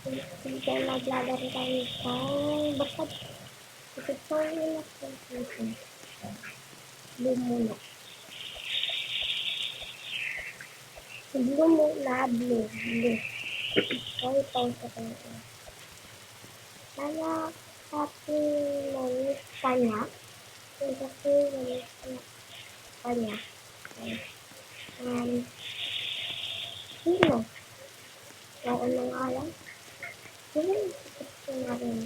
Sige, maglalaro tayo ng basta ito yung natin. Blue muna. Blue muna, blue. Sorry, pause ko tayo. Kaya kasi manis kanya. Kasi manis kanya. Sino? Oo na nga lang. Sino? Ito nga rin.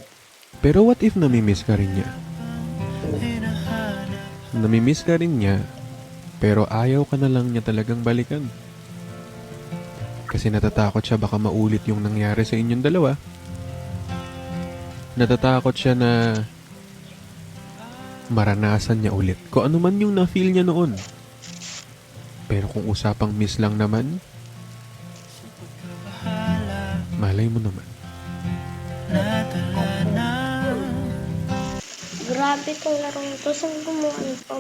Pero what if namimiss ka rin niya? Namimiss ka rin niya, pero ayaw ka na lang niya talagang balikan. Kasi natatakot siya baka maulit yung nangyari sa inyong dalawa. Natatakot siya na maranasan niya ulit kung ano man yung na-feel niya noon. Pero kung usapang miss lang naman, malay mo naman. Grabe kung larong to. Saan gumawa nito?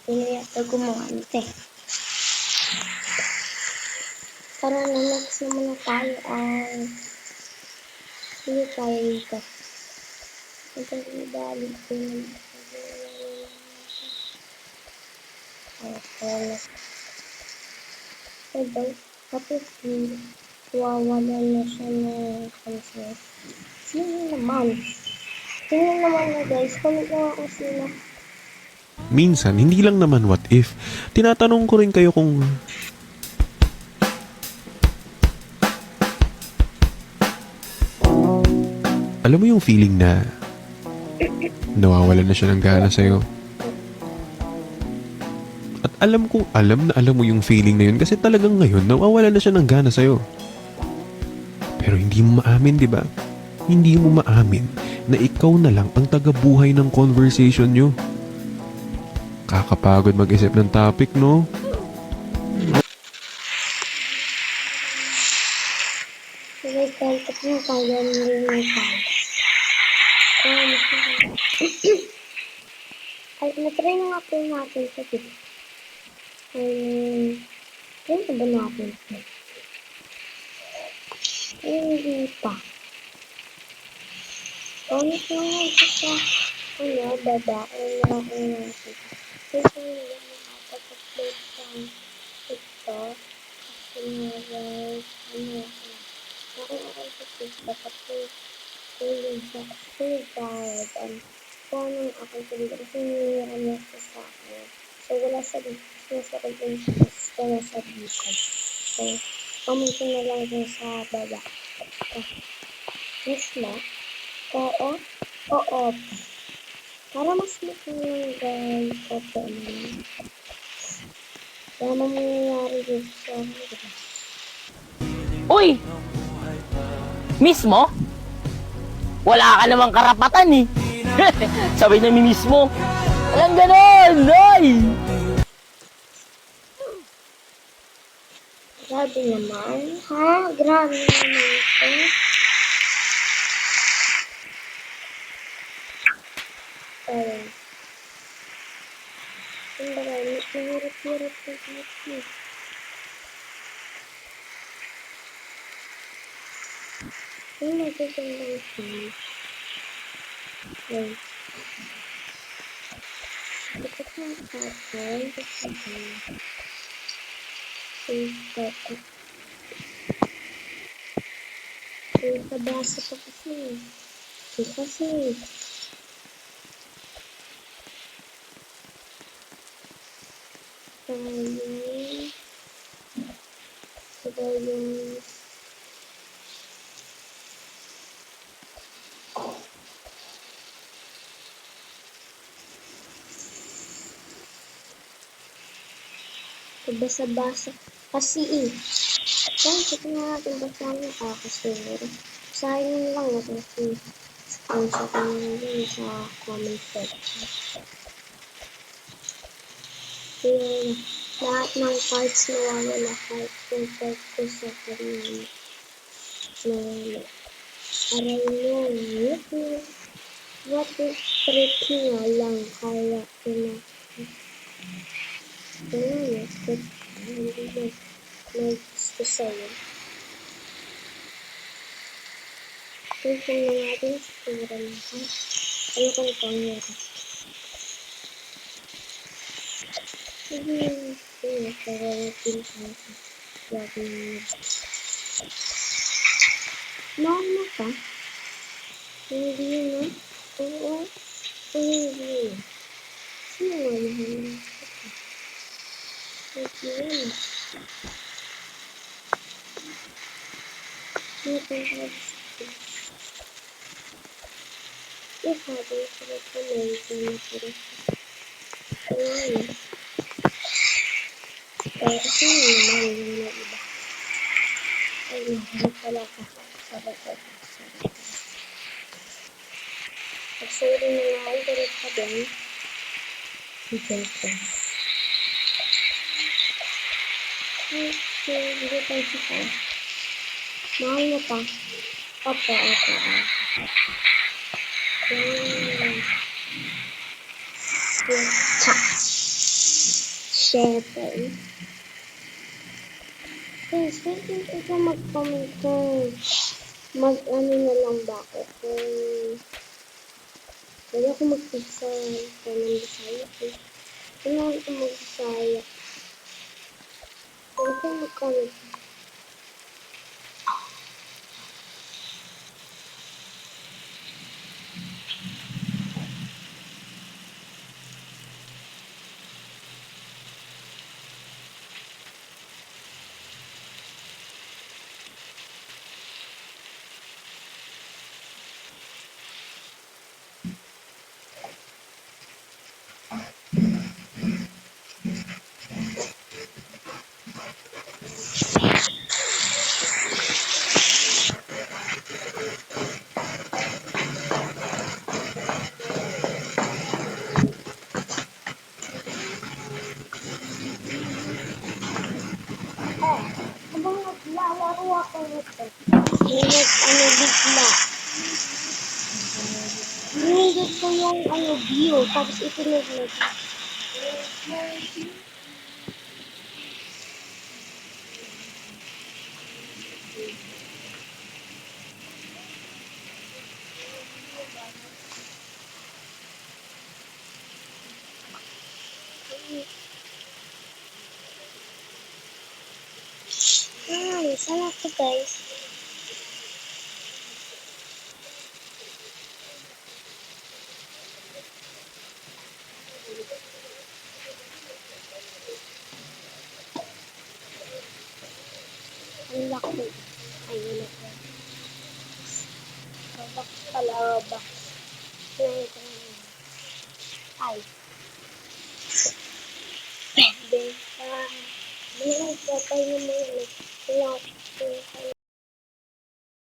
Hindi yata gumawa nito eh. Tara na, next naman na tayo ay hindi tayo dito. Madali ko yun. Diba? Tapos wawala na siya ng cancer. Sino naman? Sino naman na guys? Comment lang ako sino. Minsan, hindi lang naman what if. Tinatanong ko rin kayo kung alam mo yung feeling na nawawalan na siya ng gana sa'yo. At alam na alam mo yung feeling na yun kasi talagang ngayon nawawalan na siya ng gana sa'yo. Pero hindi mo maamin, di ba? Hindi mo maamin na ikaw na lang ang tagabuhay ng conversation nyo. Kakapagod mag-isip ng topic, no? Sabay contact mo tayo ng ay, natry na nga po natin sa tip. Yun ba natin? Hindi pa. Ulit na nga siya sa babae na natin. Kasi hindi nakapag-upload sa TikTok. Kasi guys, ako sa TikTok kasi tulog sa tulog kung anong ako tulog kasi niliran niya sa akin. So, wala sa interest ko na sa Bicol. So, comment ko na lang dun sa baba. Mismo, oo, oo. Para mas matanggal ko po naman. Kaya mangyayari dito sa akin. Uy! Mismo? Wala ka namang karapatan eh. Sabay na mismo. Walang ganon! Ay! Grabe naman, ha? Grabe naman ito. Ayun. Ang bagay, mahirap-hirap na ito. Ang magagandang film. Wait. Ito ko ang kapal. Kabasa pa kasi. Kasi. Yung basa-basa kasi yan, sige nga natin basahin nakakasunod. Sayang lang kasi screenshot ko na sa comment section. Yung lahat ng parts nawawala kahit yung part ko sa kanina nawala. Aray mo, what is tricky nga lang kaya gusto sa'yo. Tingnan na natin sa tura na. Ano ko ito ang meron? Sige, para natin sa lagi na. Mahal mo pa? Hindi na. Oo. Hindi na. Sino nga mahal mo? Hindi na. Sabi ko ito medyo na ayun. Pero sino naman yung mga iba? Ay, nahanap pala ka. Sarap ko. Pagsuri na nga ako direct pa din. Bigyan ko. Hindi pa siya. Mahal mo pa? Opo. Siyempre. Guys, pwede ito mag-comment kung mag-ano na lang ba ako kung pwede ako mag-pizza kung ng Bisaya eh. Kung ako mag-Bisaya. Pwede ako mag-comment. Habang naglalaro ako nito, ano bigla. Hinigit ko yung view, tapos itinag na. Sana to guys. Ang laki. Ay, wala ko. Box pala, box. Ay. Pwede. Ano pa tayo mga